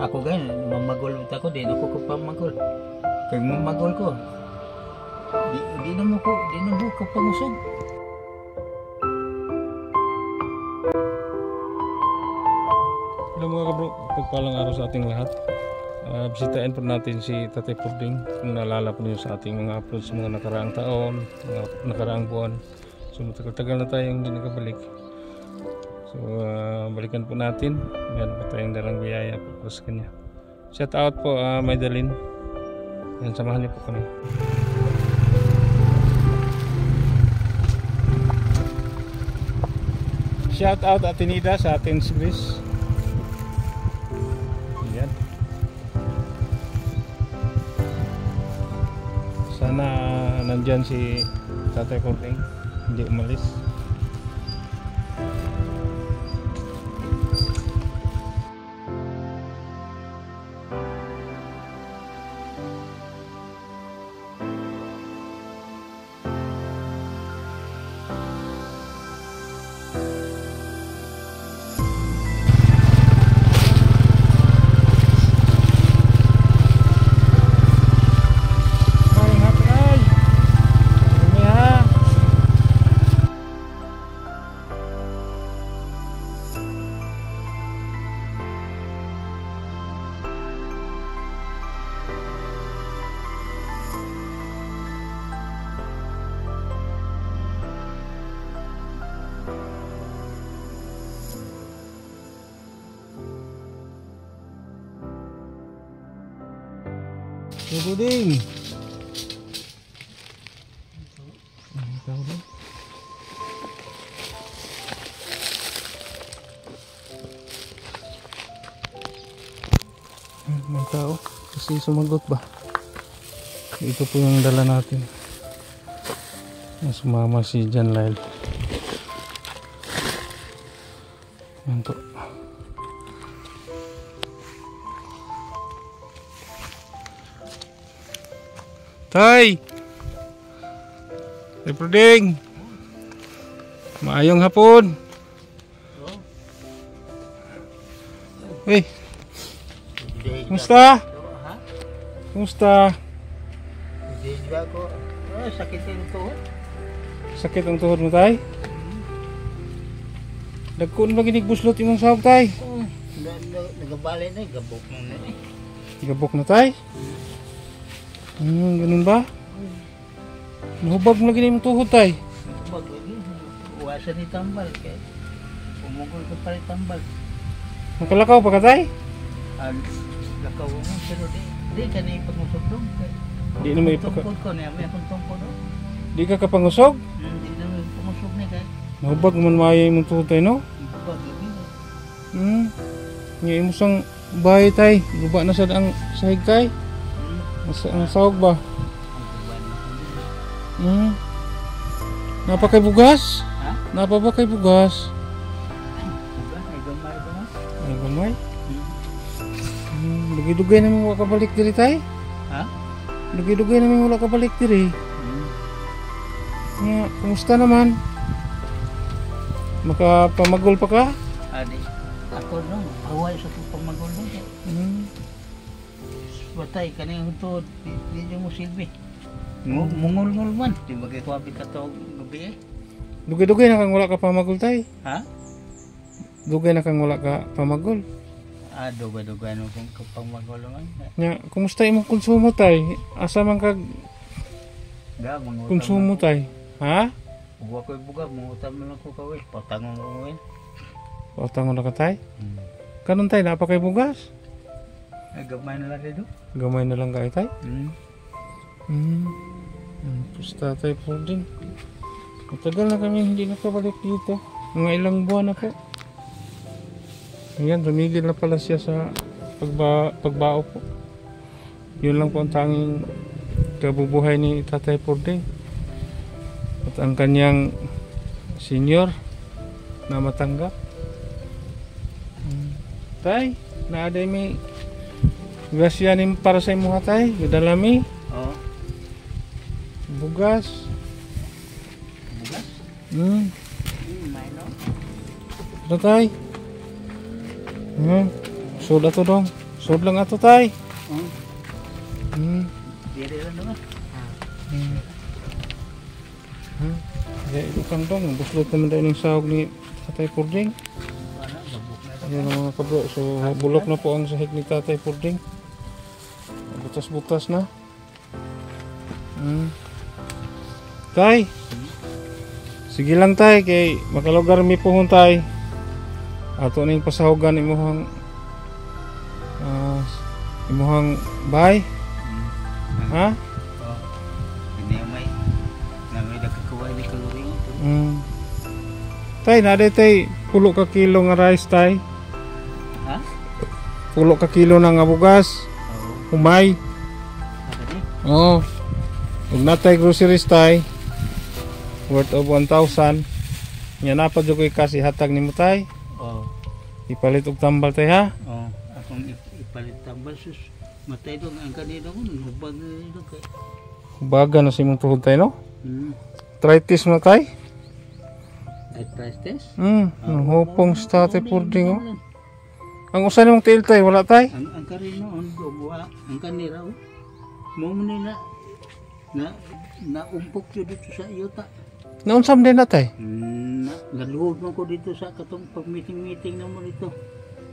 ako ganyan, mamagol ako din, ako ko pamagol. Kaya mamagol ko. Di na mo ko pangusog. Hello mga kabro, pagpalang araw sa ating lahat. Bisitahin po natin si Tatay Puding. Kung naalala po niyo sa ating mga uploads sa mga nakaraang taon, mga nakaraang buwan. So matagal-tagal na tayong hindi nakabalik. So balikan po natin. Meron po tayong dalang biyaya po sa kanya. Shout out po Maydalin. Yan, samahan niyo po kami. Shout out Atinida sa ating service. Yan. Sana nandyan si Tatay Puding, hindi umalis. Puding. Mga tao kasi sumagot ba? Ito po yung dala natin. Sumama si John Lyle. Yan po. Tay! Tay Puding! Maayong hapon! Hey! Kumusta? Kumusta? Hindi ba ko? Sakit yung tuhod. Sakit ang tuhod mo, Tay? Dagkon ba ginigbuslot imong sahog, Tay? Nagabalay na, gabok na eh. Gabok na, Tay? Ganun ba? Nahubag mo lagi na yung tuhod, Tay. Nahubag lagi. Uwasan ni tambal. Kaya umugol ka pa rin tambal. Nakalakaw pa ka, Tay? Lakaw mo. Pero di ka na ipagmusugdog. Di na may ipagmusugdog. Tungkod ko niya. May akong tungkod. Di ka kapangusog? Di na may ipagmusug na kaya. Nahubag man maayo yung tuhod, Tay, no? Nahubag lagi. Ngayon mo sang bahay, Tay. Guba na sa ang sahig, Tay. Ang sahog ba? Napa kay bugas? Ha? Napa ba kay bugas? Bugas? Ay gamay ba? Ay gamay? Dugay-dugay namin wala kabalik diri, Tay. Ha? Dugay-dugay namin wala kabalik diri. Kumusta naman? Makapamagol pa ka? Adi. Ako nung away sa pagpamagol nung. Batay kanang hutod di mo silbi. Mungol-ngol man, di bagay ko abi ka to gabi eh. Dugay-dugay na kang wala ka pamagol, Tay. Ha? Dugay na kang wala ka pamagol. Dugay-dugay no kung pagpamagol man. Nya, kumusta imong konsumo, Tay? Asa man kag konsumo, Tay? Ha? Buwa ko buga mo utam man ko kawis, patangon ko ngayon. Patangon na ka, Tay? Kanon, Tay, napa kay bugas? Ay gamay na lang dito. Gamay na lang kayo, Tay? Pusta, Tay Puding. Matagal na kami hindi nakabalik dito. Mga ilang buwan na po. Ayan, tumigil na pala siya sa pagbao po. Yun lang po ang tanging kabubuhay ni Tatay Puding. At ang kanyang senior na matanggap. Tay, naaday may grasyanin para sa imo, Tay. Gidalami. Oo. Bugas. Bugas? May no. Ito, Tay. Soda to dong. Sod lang ato tay. Oh, dire lang naman. Ya, itu kantong buslot naman tayo ng sahog ni Tatay Puding. Para gabok na. Ayan ang mga kabro. So bulok na po ang sahig ni Tatay Puding. Butas-butas na. Tay. Sige lang tay kay makalugar mi pohon tay. Ato ning pasahogan imuhang imuhang bay. Ha? Oh. Ini may nagkakaway ni kaloring ito. Tay, naday tay, pulo ka kilo nga rice tay. Ha? Pulo ka kilo na nga bugas. Oo. Humay. Bakit Oo. Huwag na tay groceries tay. Worth of 1,000. Yan na pa dyan ko'y kasi hatag ni mo tay. Oo. Ipalit og tambal tay ha. Oo. Akong ipalit tambal sus. Matay doon ang kanina ko. Hubag na rin kay. Baga na si mong tuhod tay no. Arthritis mo tay. Price test? Hupong sa Tatay Puding oh. Ang usan mong tiil tay, wala tay? Ang karino, ang kanira oh. Mo na naumpok yun dito sa iyo ta. Naunsam din na tay? Naluhod mo ko dito sa katong pag-meeting na mo dito.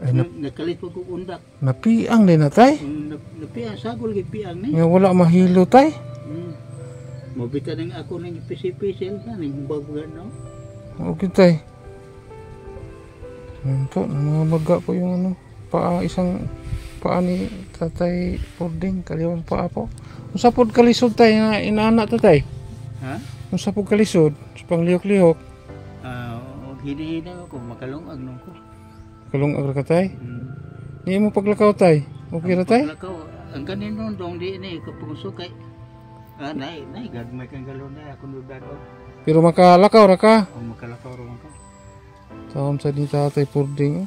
Ay, Nakalit ko kong undak. Napiang din na tay? Napiang, sagol kay piang ni. Nga wala mahilo tay? Mabita ng ako ng pisil-pisil na, ng babugan no. Okay tay. Yan po, namamaga po yung ano, isang paa ni Tatay Puding, kaliwang paa po. Kung sa pod kalisod tay, inaana to tay? Ha? Kung sa pod kalisod, sa panglihok-lihok. Hini-hini ako, makalungag nung ko. Kalungag ra ka tay? Hindi mo paglakaw tay? Okay ra tay? Paglakaw, ang kanino dong di ini, kapunguso kay, nay, gagmay kang galon na, ako nudado. Pero makalakaw ra ka? Makalakaw rin ka. Taon sa ni Tatay Puding.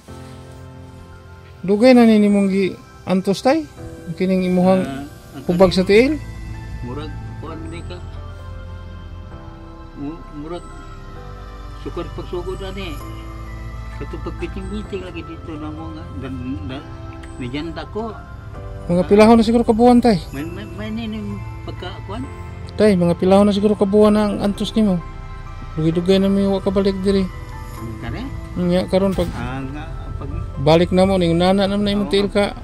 Dugay na nini mong antos tay? Kining imuhang hubag sa tiil? Murag, kuhan di ka. Murag, sukad pagsugod na ni. Katong pagpiting-piting lagi dito na mo nga. Nadyanda ko. Mga pilahon na siguro kabuhan tay? May nining pagkakuan? Tay, mga pilahon na siguro kabuhan na ang antos nimo. Dugay-dugay na may wakabalik diri. Kare? Nya karon pag Pag balik na mo ning nana na imong tiil ka.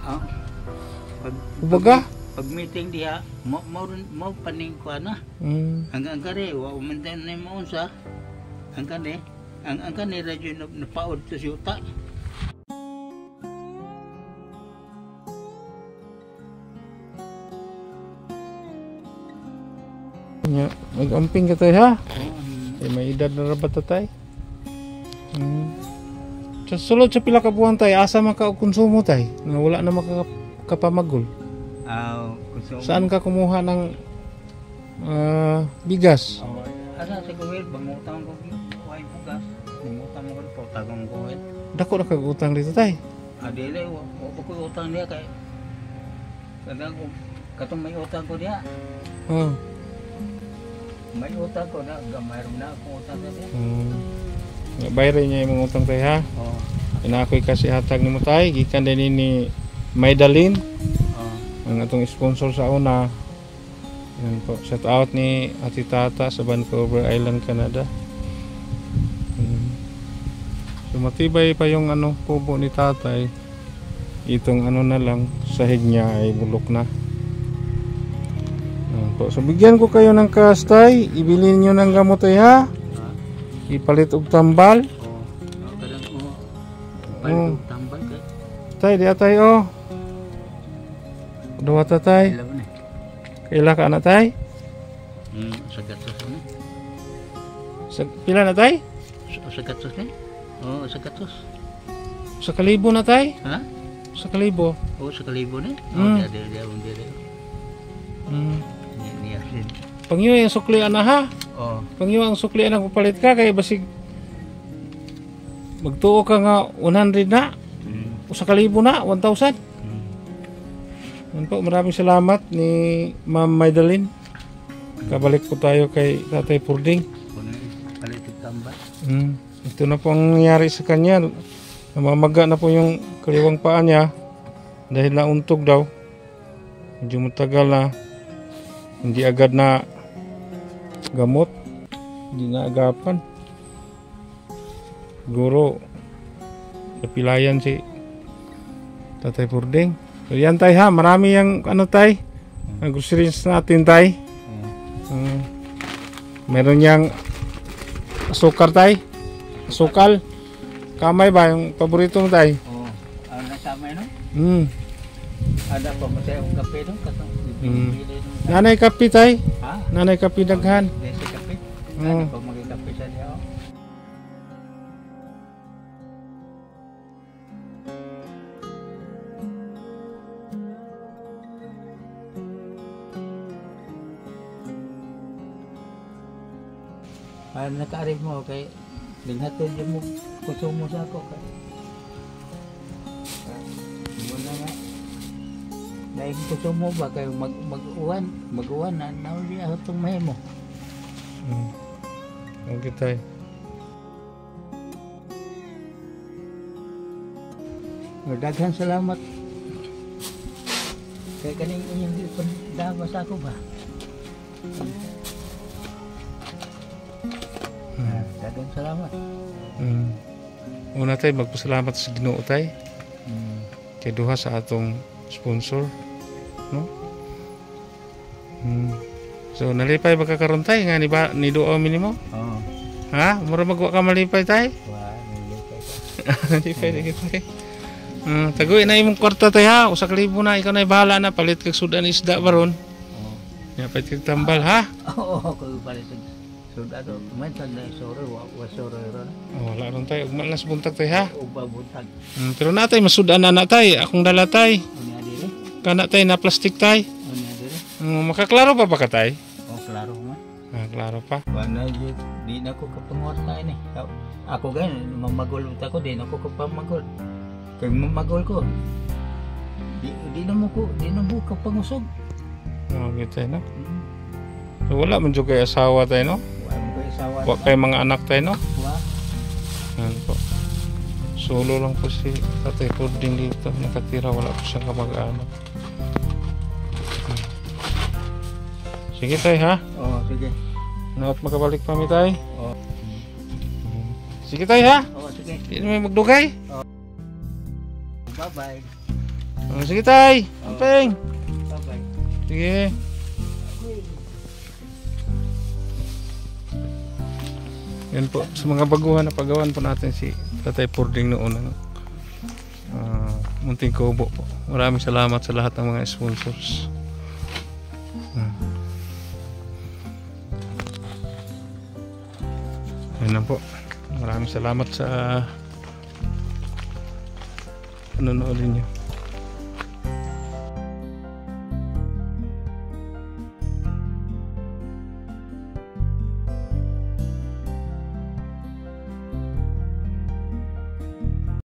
Ubaga? Pag meeting diha, mo paning ko na. Ang kare, wa man na mo unsa. Ang kane radyo na paod to si uta. Nya, mag-amping ka tay ha. May edad na rabat tay. Sa sulod sa pila ka buwan tay, asa man ka og konsumo tay? Nga wala na makakapamagol. Saan ka kumuha ng bigas? Asa sa gawin, bangutang ko wine bugas. Bangutang mo ko tagong gawin. Dako na kag utang dito tay. Dili, wa ko utang niya kay kadang katong may utang ko diha. May utang ko na, mayroon na akong utang na diya. Bayarin niya yung utang tay ha. Oo. Inakoy kasi hatag ni mo tay, gikan din ni Maydalin. Ang atong sponsor sa una. Yan po, shout out ni Ati Tata sa Vancouver Island, Canada. So matibay pa yung ano kubo ni tatay. Itong ano na lang, sahig niya ay bulok na. So bigyan ko kayo ng cash tay, ibili niyo ng gamot ay ha. Ipalit og tambal. Kadang palit og tambal kay. Tay, di atay oh. Duwa ta tay. Kaila ka na tay? Sa gatos ni. Sa pila na tay? Sa gatos ni? Oo, sa gatos. Sa kalibo na tay? Ha? Sa kalibo. Oo, sa kalibo ni. Dili. Pangyo yung suklian na ha. Pangyo ang suklian na papalit ka kay basig magtuo ka nga 100 na. O sa kalibo na 1,000. Yan po, maraming salamat ni Ma'am Maydalin. Kabalik po tayo kay Tatay Puding. Palit og tambal. Ito na po ang nangyari sa kanya. Namamaga na po yung kaliwang paa niya. Dahil nauntog daw. Medyo matagal na. Hindi agad na gamot. Hindi na agapan. Siguro napilayan si Tatay Purding. So yan tay ha, marami yung ano tay, ang groceries natin tay. Meron yang asukar tay, asukal, kamay ba yung paborito mo tay? Oo. Ano na sama yun? Ada pa mo tayo kape doon? Nanay kape tay, Ha? nanay kape daghan. Desi kape? Oo. Ano pa magkape sa niya? Nakaarif mo kay linghatod din mo konsumo sa ako kay muna nga dahil konsumo ba kay mag-uwan na nauli ako itong mahimo. Okay tay. Daghan salamat kay kaning inyong dawa sa ako ba. Dagang salamat. Una tay, magpasalamat sa Ginoo tay. Kay duha sa atong sponsor, no? So nalipay magkakaroon tay nga ni duo minimo? Oo. Ha? Mura magwa ka malipay tay? Wa nalipay ka. Nalipay lagi tay. Taguin na imong kwarta tay ha. Usa ka libo na ikaw na bahala na palit kag sudan isda baron. Oo. Ya palit kag tambal ha. Oo, ko palit. So dato kumentan na sore wa sore ron. Wala ron tay, ugma lang sa buntag tay ha. O babuntag. Pero natay masudan na tay, akong dala tay. Unya dire. Kana tay na plastic tay. Unya dire. Makaklaro pa ba ka tay? O klaro man. Klaro pa. Wa na di na ko kapanguarta ini. Ako gan mamagol ta ko di na ko kapamagol. Kay mamagol ko. Di na mo kapangusog. Gitu no. So, wala man jud kay asawa tay no. Wa kay mga anak tay no. Yan po. Solo lang po si Tatay Purding dito nakatira, wala po siyang kamag-anak. Sige tay ha. Oo, sige. Naot makabalik pa mi tay. Oo. Sige tay ha. Oo, sige. Di na may magdugay. Bye-bye. Sige tay. Amping. Bye-bye. Sige. Yan po, sa mga baguhan na pagawan po natin si Tatay Purding noon ng Munting Kubo po. Maraming salamat sa lahat ng mga sponsors. Yan na po. Maraming salamat sa panonood niyo.